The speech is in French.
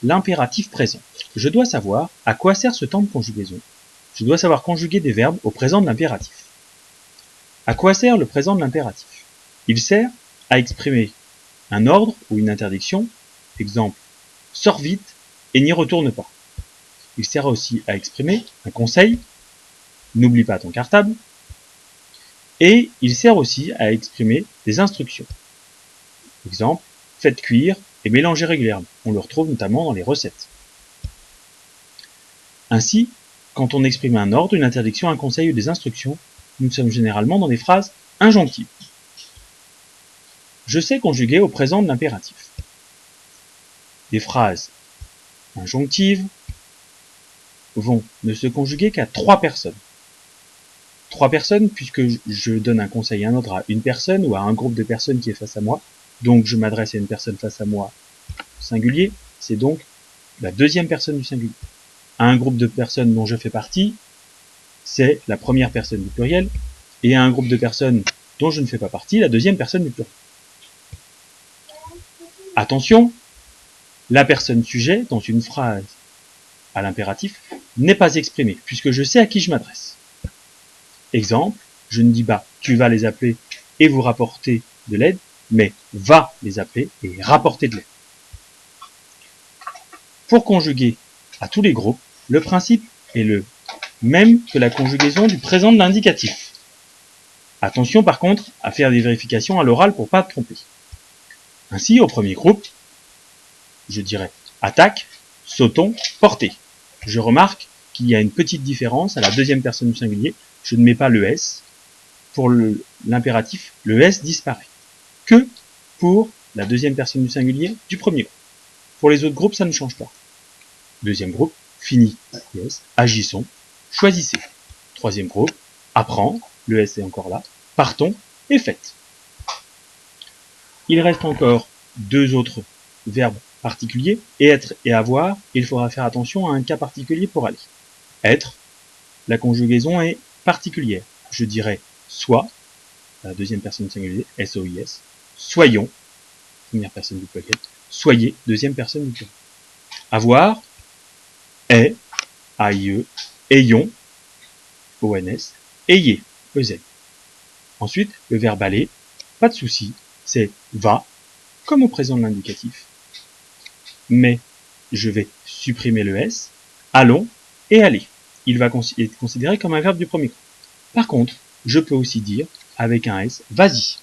l'impératif présent. Je dois savoir à quoi sert ce temps de conjugaison. Je dois savoir conjuguer des verbes au présent de l'impératif. À quoi sert le présent de l'impératif? Il sert à exprimer un ordre ou une interdiction. Exemple, sors vite et n'y retourne pas. Il sert aussi à exprimer un conseil, n'oublie pas ton cartable. Et il sert aussi à exprimer des instructions. Exemple, faites cuire et mélangez régulièrement. On le retrouve notamment dans les recettes. Ainsi, quand on exprime un ordre, une interdiction, un conseil ou des instructions, nous sommes généralement dans des phrases injonctives. Je sais conjuguer au présent de l'impératif. Des phrases injonctives vont ne se conjuguer qu'à 3 personnes. 3 personnes puisque je donne un conseil, un ordre à une personne ou à un groupe de personnes qui est face à moi. Donc je m'adresse à une personne face à moi, singulier, c'est donc la deuxième personne du singulier. À un groupe de personnes dont je fais partie, c'est la première personne du pluriel, et à un groupe de personnes dont je ne fais pas partie, la deuxième personne du pluriel. Attention, la personne sujet dans une phrase à l'impératif n'est pas exprimée, puisque je sais à qui je m'adresse. Exemple, je ne dis pas tu vas les appeler et vous rapporter de l'aide, mais va les appeler et rapporter de l'aide. Pour conjuguer à tous les groupes, le principe est le même que la conjugaison du présent de l'indicatif. Attention par contre à faire des vérifications à l'oral pour ne pas te tromper. Ainsi, au premier groupe, je dirais attaque, sautons, portez. Je remarque qu'il y a une petite différence à la deuxième personne du singulier. Je ne mets pas le S. Pour l'impératif, le S disparaît. Que pour la deuxième personne du singulier du premier groupe. Pour les autres groupes, ça ne change pas. Deuxième groupe, fini, le S, agissons, choisissez. Troisième groupe, apprends, le S est encore là, partons et faites. Il reste encore 2 autres verbes particuliers, être et avoir. Il faudra faire attention à un cas particulier pour aller. Être, la conjugaison est particulière. Je dirais soit, la deuxième personne singulier, S-O-I-S, soyons, première personne du pluriel, soyez, deuxième personne du pluriel. Avoir, est, A-I-E, ayons, O-N-S, ayez, E-Z. Ensuite, le verbe aller, pas de souci, c'est va, comme au présent de l'indicatif. Mais je vais supprimer le S, allons et aller. Il va être considéré comme un verbe du premier groupe. Par contre, je peux aussi dire, avec un S, vas-y.